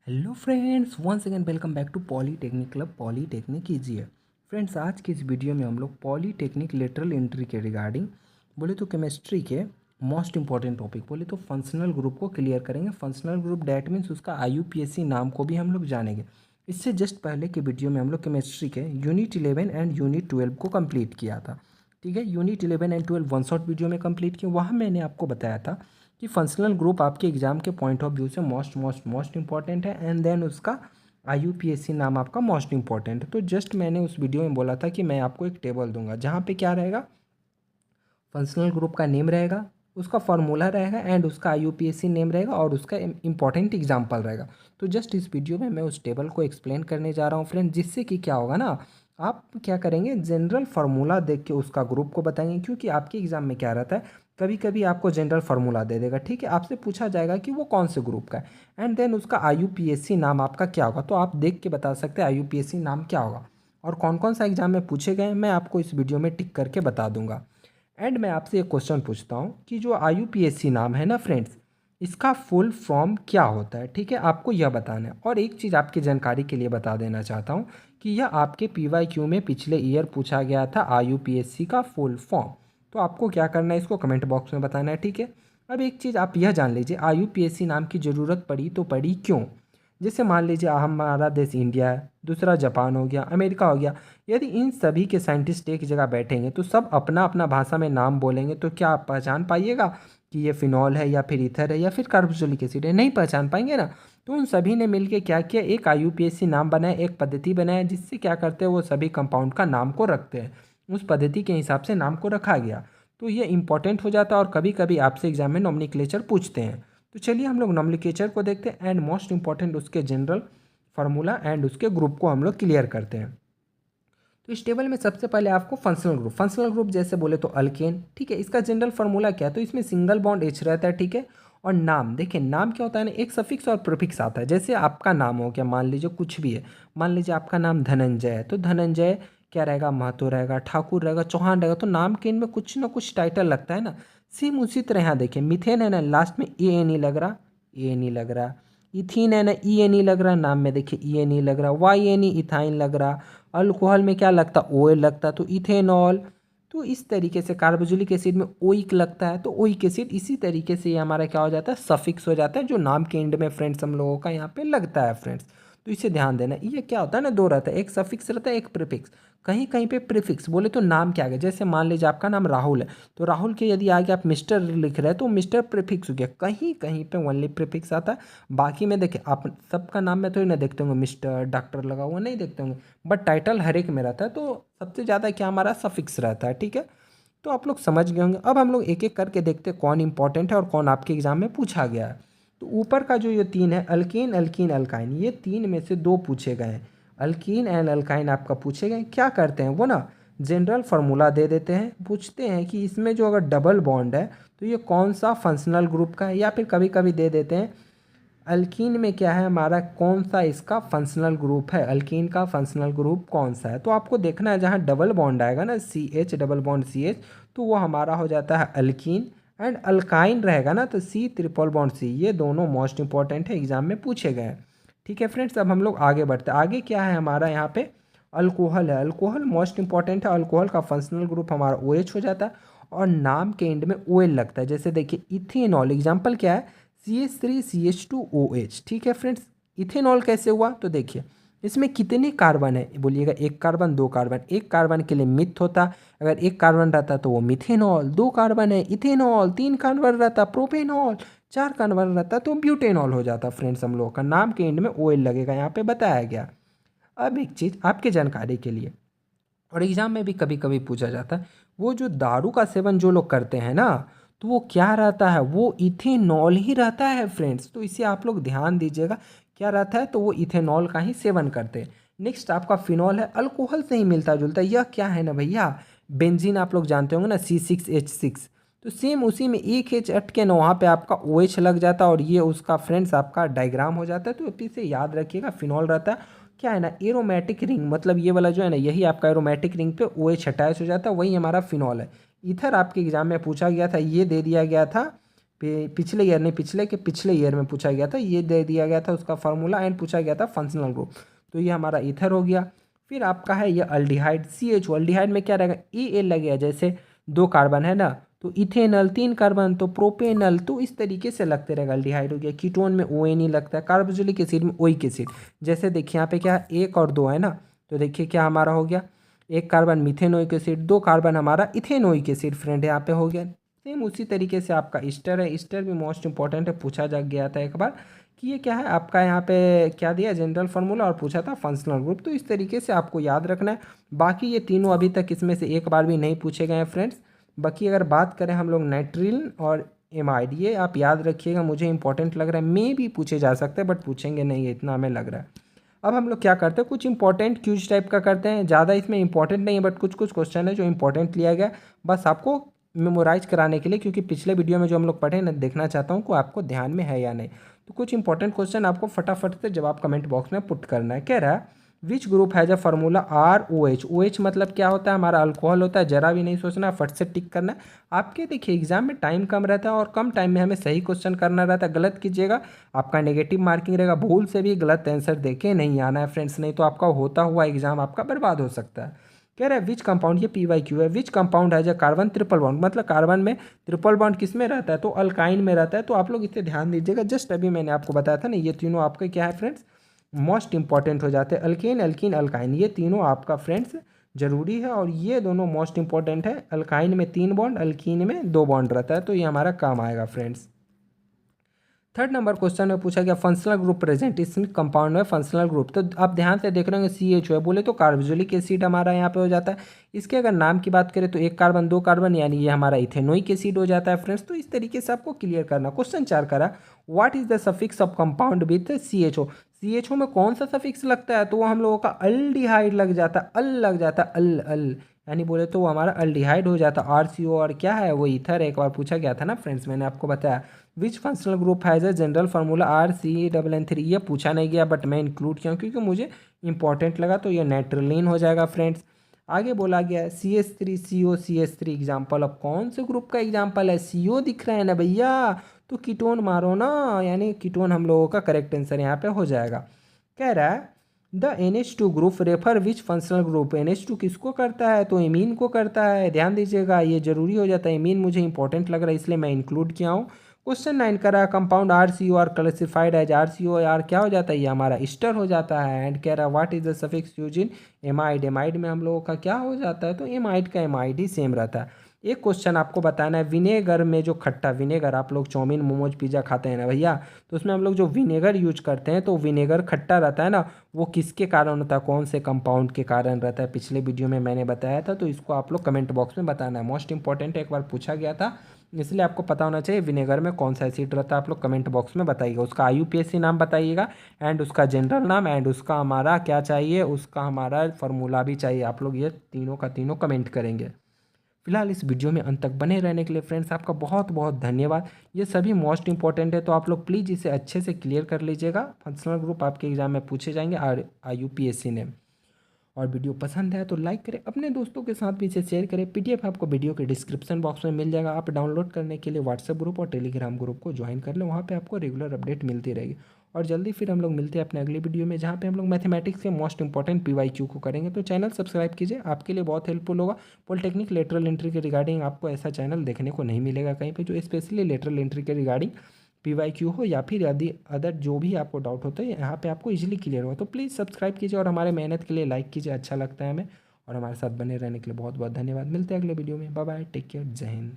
Hello friends, once again welcome back to polytechnic club polytechnic easy है। Friends, आज की इस वीडियो में हम लोग पॉलीटेक्निक लेटरल एंट्री के रिगार्डिंग बोले तो केमिस्ट्री के मोस्ट इंपॉर्टेंट टॉपिक बोले तो फंक्शनल ग्रुप को क्लियर करेंगे। फंक्शनल ग्रुप डैट मीन्स उसका आईयूपीएसी नाम को भी हम लोग जानेंगे। इससे जस्ट पहले के वीडियो में हम लोग केमिस्ट्री के यूनिट 11 एंड यूनिट 12 को कंप्लीट किया था। ठीक है, unit 11 and 12 one shot video में कंप्लीट किया। वहाँ मैंने आपको बताया था कि फंक्शनल ग्रुप आपके एग्जाम के पॉइंट ऑफ व्यू से मोस्ट इंपॉर्टेंट है एंड देन उसका आईयूपीएसी नाम आपका मोस्ट इंपॉर्टेंट है। तो जस्ट मैंने उस वीडियो में बोला था कि मैं आपको एक टेबल दूंगा जहाँ पे क्या रहेगा, फंक्शनल ग्रुप का नेम रहेगा, उसका फॉर्मूला रहेगा एंड उसका आईयूपीएसी नेम रहेगा और उसका इंपॉर्टेंट एग्जाम्पल रहेगा। तो जस्ट इस वीडियो में मैं उस टेबल को एक्सप्लेन करने जा रहा हूँ फ्रेंड, जिससे कि क्या होगा ना, आप क्या करेंगे, जनरल फार्मूला देख के उसका ग्रुप को बताएंगे। क्योंकि आपके एग्जाम में क्या रहता है, कभी कभी आपको जनरल फार्मूला दे देगा, ठीक है, आपसे पूछा जाएगा कि वो कौन से ग्रुप का है एंड देन उसका आईयूपीएसी नाम आपका क्या होगा। तो आप देख के बता सकते हैं आईयूपीएसी नाम क्या होगा और कौन कौन सा एग्जाम में पूछे गए मैं आपको इस वीडियो में टिक करके बता दूंगा। एंड मैं आपसे एक क्वेश्चन पूछता हूँ कि जो आईयूपीएसी नाम है ना फ्रेंड्स, इसका फुल फॉर्म क्या होता है। ठीक है, आपको यह बताना है। और एक चीज़ आपकी जानकारी के लिए बता देना चाहता हूँ कि यह आपके पीवाईक्यू में पिछले ईयर पूछा गया था, आईयूपीएसी का फुल फॉर्म। तो आपको क्या करना है, इसको कमेंट बॉक्स में बताना है। ठीक है, अब एक चीज़ आप यह जान लीजिए, आईयूपीएसी नाम की ज़रूरत पड़ी तो पड़ी क्यों। जैसे मान लीजिए हमारा देश इंडिया है, दूसरा जापान हो गया, अमेरिका हो गया। यदि इन सभी के साइंटिस्ट एक जगह बैठेंगे तो सब अपना अपना भाषा में नाम बोलेंगे, तो क्या आप पहचान पाइएगा कि ये फिनॉल है या फिर ईथर है या फिर कार्बोक्सिलिक एसिड है? नहीं पहचान पाएंगे ना। तो उन सभी ने मिलकर क्या किया, एक आईयूपीएसी नाम बनाया, एक पद्धति बनाया, जिससे क्या करते हैं, वो सभी कंपाउंड का नाम को रखते हैं। उस पद्धति के हिसाब से नाम को रखा गया। तो ये इंपॉर्टेंट हो जाता है और कभी कभी आपसे एग्जाम में नॉमेनक्लेचर पूछते हैं। तो चलिए हम लोग नॉमेनक्लेचर को देखते हैं एंड मोस्ट इंपॉर्टेंट उसके जनरल फार्मूला एंड उसके ग्रुप को हम लोग क्लियर करते हैं। तो इस टेबल में सबसे पहले आपको फंक्शनल ग्रुप जैसे बोले तो अल्केन, ठीक है, इसका जनरल फार्मूला क्या है, तो इसमें सिंगल बॉन्ड एच रहता है। ठीक है, और नाम देखिए, नाम क्या होता है ना, एक सफिक्स और प्रीफिक्स आता है। जैसे आपका नाम हो गया, मान लीजिए कुछ भी है, मान लीजिए आपका नाम धनंजय है, तो धनंजय क्या रहेगा, महतो रहेगा, ठाकुर रहेगा, चौहान रहेगा। तो नाम के इनमें कुछ ना कुछ टाइटल लगता है ना। सेम उसी तरह यहाँ देखिए, मिथेन है ना, लास्ट में ए एन ई लग रहा, ए एन ई लग रहा। इथीन है ना, ई एन ई लग रहा, नाम में देखिए ई एन ई लग रहा, वाई एन ई इथाइन लग रहा। अल्कोहल में क्या लगता, ओ एल लगता, तो इथेनॉल। तो इस तरीके से कार्बोक्सिलिक एसिड में ओइक लगता है, तो ओइक एसिड। इसी तरीके से ये हमारा क्या हो जाता है, सफिक्स हो जाता है, जो नाम के एंड में फ्रेंड्स हम लोगों का यहाँ पे लगता है फ्रेंड्स। तो इसे ध्यान देना, ये क्या होता है ना, दो रहता है, एक सफिक्स रहता है, एक प्रीफिक्स। कहीं कहीं पे प्रीफिक्स बोले तो नाम क्या आ गया, जैसे मान लीजिए आपका नाम राहुल है, तो राहुल के यदि आगे आप मिस्टर लिख रहे हैं तो मिस्टर प्रीफिक्स हो गया। कहीं कहीं पे ओनली प्रीफिक्स आता है। बाकी में देखिए, आप सबका नाम में थोड़ी ना देखते होंगे मिस्टर डॉक्टर लगा हुआ, नहीं देखते होंगे, बट टाइटल हर एक में रहता है। तो सबसे ज़्यादा क्या हमारा सफिक्स रहता है। ठीक है, तो आप लोग समझ गए होंगे। अब हम लोग एक एक करके देखते हैं कौन इंपॉर्टेंट है और कौन आपके एग्जाम में पूछा गया है। तो ऊपर का जो ये तीन है, अल्कीन अल्कीन अल्काइन, ये तीन में से दो पूछे गए हैं। अल्कीन एंड अल्काइन आपका पूछे गए, क्या करते हैं वो ना, जनरल फार्मूला दे देते हैं, पूछते हैं कि इसमें जो अगर डबल बॉन्ड है तो ये कौन सा फंक्शनल ग्रुप का है, या फिर कभी कभी दे देते हैं अल्कीन में क्या है हमारा, कौन सा इसका फंक्शनल ग्रुप है, अल्कीन का फंक्शनल ग्रुप कौन सा है। तो आपको देखना है, जहाँ डबल बॉन्ड आएगा ना, C H double bond C H, तो वो हमारा हो जाता है अल्कीन। एंड अल्काइन रहेगा ना, तो सी ट्रिपल बॉन्ड सी, ये दोनों मोस्ट इंपॉर्टेंट है, एग्जाम में पूछे गए हैं। ठीक है फ्रेंड्स, अब हम लोग आगे बढ़ते हैं। आगे क्या है हमारा यहाँ पे, अल्कोहल है। अल्कोहल मोस्ट इंपॉर्टेंट है। अल्कोहल का फंक्शनल ग्रुप हमारा ओ एच हो जाता है और नाम के एंड में ओ एल लगता है। जैसे देखिए इथेनॉल, एग्जाम्पल क्या है, CH3CH2OH। ठीक है फ्रेंड्स, इथेनॉल कैसे हुआ, तो देखिए इसमें कितने कार्बन है, बोलिएगा एक कार्बन, दो कार्बन। एक कार्बन के लिए मिथ होता, अगर एक कार्बन रहता तो वो मिथेनॉल, दो कार्बन है इथेनॉल, तीन कार्बन रहता प्रोपेनॉल, चार कार्बन रहता तो ब्यूटेनॉल हो जाता। फ्रेंड्स, हम लोगों का नाम के एंड में ओएल लगेगा, यहाँ पे बताया गया। अब एक चीज़ आपके जानकारी के लिए, और एग्जाम में भी कभी कभी पूछा जाता है, वो जो दारू का सेवन जो लोग करते हैं ना, तो वो क्या रहता है, वो इथेनॉल ही रहता है फ्रेंड्स। तो इसे आप लोग ध्यान दीजिएगा, क्या रहता है, तो वो इथेनॉल का ही सेवन करते हैं। नेक्स्ट आपका फिनॉल है, अल्कोहल से ही मिलता जुलता है। यह क्या है ना भैया, बेंजीन आप लोग जानते होंगे ना, C6H6। तो सेम उसी में एक एच अट के ना, वहाँ पे आपका ओ एच लग जाता है और ये उसका फ्रेंड्स आपका डायग्राम हो जाता है। तो इसे याद रखिएगा, फिनॉल रहता है, क्या है ना, एरोमेटिक रिंग, मतलब ये वाला जो है ना, यही आपका एरोमेटिक रिंग पे ओ एच अटैच हो जाता है, वही हमारा फिनॉल है। ईथर आपके एग्जाम में पूछा गया था, ये दे दिया गया था पिछले ईयर नहीं, पिछले ईयर में पूछा गया था, ये दे दिया गया था उसका फार्मूला एंड पूछा गया था फंक्शनल ग्रुप। तो ये हमारा ईथर हो गया। फिर आपका है ये अल्डिहाइड CH। अल्डिहाइड में क्या रहेगा, EL लगेगा, जैसे 2 कार्बन है ना, तो इथेनल 3 कार्बन, तो प्रोपेनल, तो इस तरीके से लगते रहेगा। अल्डिहाइड हो गया। कीटोन में ON ही लगता है, कार्बोक्सिलिक एसिड में ओइक एसिड। जैसे देखिए यहाँ पे क्या 1 और 2 है ना, तो देखिए क्या हमारा हो गया, 1 कार्बन मिथेनोइक एसिड, 2 कार्बन हमारा इथेनोइक एसिड फ्रेंड यहाँ पे हो गया। सेम उसी तरीके से आपका ईस्टर है। ईस्टर भी मोस्ट इंपॉर्टेंट है, पूछा जा गया था एक बार कि ये क्या है आपका, यहाँ पे क्या दिया जनरल फार्मूला और पूछा था फंक्शनल ग्रुप। तो इस तरीके से आपको याद रखना है। बाकी ये तीनों अभी तक इसमें से एक बार भी नहीं पूछे गए हैं फ्रेंड्स। बाकी अगर बात करें हम लोग नाइट्रिल और एमाइड, ये आप याद रखिएगा, मुझे इंपॉर्टेंट लग रहा है, मे भी पूछे जा सकते हैं बट पूछेंगे नहीं, इतना हमें लग रहा है। अब हम लोग क्या करते हैं, कुछ इंपॉर्टेंट क्यूज टाइप का करते हैं। ज़्यादा इसमें इंपॉर्टेंट नहीं है बट कुछ कुछ क्वेश्चन है जो इंपॉर्टेंट लिया गया, बस आपको मेमोराइज कराने के लिए, क्योंकि पिछले वीडियो में जो हम लोग पढ़े ना, देखना चाहता हूँ कि आपको ध्यान में है या नहीं। तो कुछ इंपॉर्टेंट क्वेश्चन आपको फटाफट से जवाब कमेंट बॉक्स में पुट करना है। कह रहा है which group has a formula ROH। OH मतलब क्या होता है, हमारा अल्कोहल होता है। जरा भी नहीं सोचना, फट से टिक करना है। आपके देखिए एग्जाम में टाइम कम रहता है और कम टाइम में हमें सही क्वेश्चन करना रहता है। गलत कीजिएगा आपका नेगेटिव मार्किंग रहेगा। भूल से भी गलत आंसर देके नहीं आना है फ्रेंड्स, नहीं तो आपका होता हुआ एग्जाम आपका बर्बाद हो सकता है। कह रहा है विच कंपाउंड, ये PYQ है, विच कंपाउंड है जो कार्बन ट्रिपल बॉन्ड, मतलब कार्बन में ट्रिपल बॉन्ड किस में रहता है, तो अल्काइन में रहता है। तो आप लोग इसे ध्यान दीजिएगा, जस्ट अभी मैंने आपको बताया था ना, ये तीनों आपके क्या है फ्रेंड्स, मोस्ट इंपॉर्टेंट हो जाते हैं। अल्केन, अल्कीन, अल्काइन, ये तीनों आपका फ्रेंड्स जरूरी है और ये दोनों मोस्ट इंपॉर्टेंट है। अल्काइन में 3 बॉन्ड, अल्कीन में 2 बॉन्ड रहता है, तो ये हमारा काम आएगा फ्रेंड्स। थर्ड नंबर क्वेश्चन में पूछा गया फंक्शनल ग्रुप प्रेजेंट इस कंपाउंड में, फंक्शनल ग्रुप। तो आप ध्यान से देख रहे होंगे CH है, बोले तो कार्बोक्सिलिक एसिड हमारा यहाँ पे हो जाता है। इसके अगर नाम की बात करें तो 1 कार्बन 2 कार्बन, यानी ये हमारा इथेनोइक एसिड हो जाता है फ्रेंड्स। तो इस तरीके से आपको क्लियर करना। क्वेश्चन 4 करा what is the suffix of compound with CHO। CHO में कौन सा सफिक्स लगता है, तो वो हम लोगों का अल्डिहाइड लग जाता है, अल लग जाता है, अल अल, यानी बोले तो वो हमारा अल्डिहाइड हो जाता है। RCO और क्या है वो ईथर, एक बार पूछा गया था ना फ्रेंड्स, मैंने आपको बताया। विच functional group has a general formula RCN3। ये पूछा नहीं गया बट मैं इंक्लूड किया क्योंकि मुझे इंपॉर्टेंट लगा, तो ये नाइट्रोलिन हो जाएगा फ्रेंड्स। आगे बोला गया है CH3CO CH3 एग्जाम्पल ऑफ कौन से ग्रुप का एग्जाम्पल है, CO दिख रहा है ना भैया, तो कीटोन मारो ना, यानी कीटोन हम लोगों का करेक्ट आंसर यहाँ पे हो जाएगा। कह रहा है the NH2 group refer which functional group. NH2 किसको करता है, तो एमीन को करता है। ध्यान दीजिएगा, ये जरूरी हो जाता है, एमीन मुझे इंपॉर्टेंट लग रहा है इसलिए मैं इंक्लूड किया हूँ। क्वेश्चन 9 करा compound RCO are classified as RCO, यार क्या हो जाता है, ये हमारा ईस्टर हो जाता है। एंड कह रहा है what is the suffix use in amide. Amide में हम लोगों का क्या हो जाता है, तो एमाइड का एमाइड ही सेम रहता है। एक क्वेश्चन आपको बताना है, विनेगर में जो खट्टा विनेगर, आप लोग चाउमीन मोमोज पिज़्ज़ा खाते हैं ना भैया, तो उसमें हम लोग जो विनेगर यूज करते हैं, तो विनेगर खट्टा रहता है ना, वो किसके कारण होता है, कौन से कंपाउंड के कारण रहता है, पिछले वीडियो में मैंने बताया था। तो इसको आप लोग कमेंट बॉक्स में बताना है, मोस्ट इंपॉर्टेंट है, एक बार पूछा गया था इसलिए आपको पता होना चाहिए विनेगर में कौन सा एसिड रहता है। आप लोग कमेंट बॉक्स में बताइएगा, उसका IUPAC नाम बताइएगा एंड उसका जनरल नाम एंड उसका हमारा क्या चाहिए, उसका हमारा फार्मूला भी चाहिए। आप लोग ये तीनों का तीनों कमेंट करेंगे। फिलहाल इस वीडियो में अंत तक बने रहने के लिए फ्रेंड्स आपका बहुत बहुत धन्यवाद। ये सभी मोस्ट इंपॉर्टेंट है, तो आप लोग प्लीज़ इसे अच्छे से क्लियर कर लीजिएगा। फंक्शनल ग्रुप आपके एग्जाम में पूछे जाएंगे और IUPAC ने। और वीडियो पसंद है तो लाइक करें, अपने दोस्तों के साथ भी इसे शेयर करें। PDF आपको वीडियो के डिस्क्रिप्शन बॉक्स में मिल जाएगा। आप डाउनलोड करने के लिए व्हाट्सएप ग्रुप और टेलीग्राम ग्रुप को ज्वाइन कर लें, वहाँ पे आपको रेगुलर अपडेट मिलती रहेगी। और जल्दी फिर हम लोग मिलते हैं अपने अगली वीडियो में, जहाँ पे हम लोग मैथमेटिक्स के मोस्ट इंपॉर्टेंट PYQ को करेंगे। तो चैनल सब्सक्राइब कीजिए, आपके लिए बहुत हेल्पफुल होगा। पॉलिटेक्निक लेटरल एंट्री के रिगार्डिंग आपको ऐसा चैनल देखने को नहीं मिलेगा कहीं पे, जो स्पेशली लेटरल एंट्री के रिगार्डिंग PYQ हो या फिर यदि अदर जो भी आपको डाउट होता है यहाँ पे आपको इजीली क्लियर हो। तो प्लीज़ सब्सक्राइब कीजिए और हमारे मेहनत के लिए लाइक कीजिए, अच्छा लगता है हमें। और हमारे साथ बने रहने के लिए बहुत बहुत धन्यवाद। मिलते हैं अगले वीडियो में, बाय बाय, टेक केयर, जय हिंद।